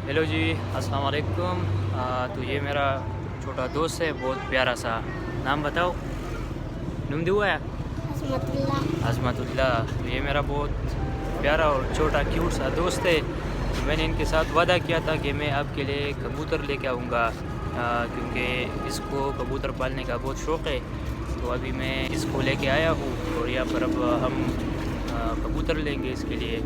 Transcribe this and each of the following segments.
Hello जी, अस्सलाम वालेकुम। तो ये मेरा छोटा दोस्त है, बहुत प्यारा सा। नाम बताओ। नुम हुआ है अज़मतुल्लाह। अज़मतुल्लाह। तो ये मेरा बहुत प्यारा और छोटा क्यूट सा दोस्त है। तो मैंने इनके साथ वादा किया था कि मैं आपके लिए कबूतर लेके आऊँगा, क्योंकि इसको कबूतर पालने का बहुत शौक़ है। तो अभी मैं इसको लेके आया हूँ और यहाँ पर अब हम कबूतर लेंगे इसके लिए।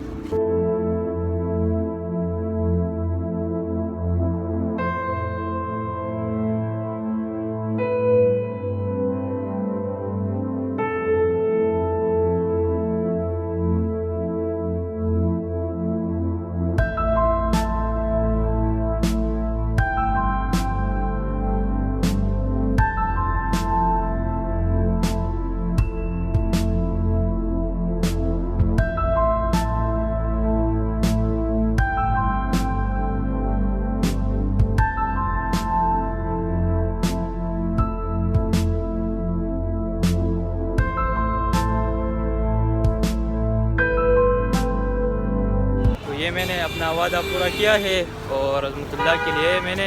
ये मैंने अपना वादा पूरा किया है और अज़मतुल्लाह के लिए मैंने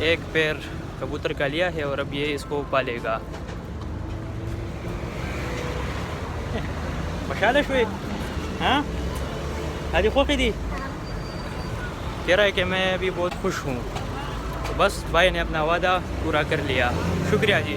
एक पैर कबूतर का लिया है और अब ये इसको पालेगा। मशाला शुए हाँ आज खोखी दी कह रहा है कि मैं अभी बहुत खुश हूँ। तो बस भाई ने अपना वादा पूरा कर लिया। शुक्रिया जी।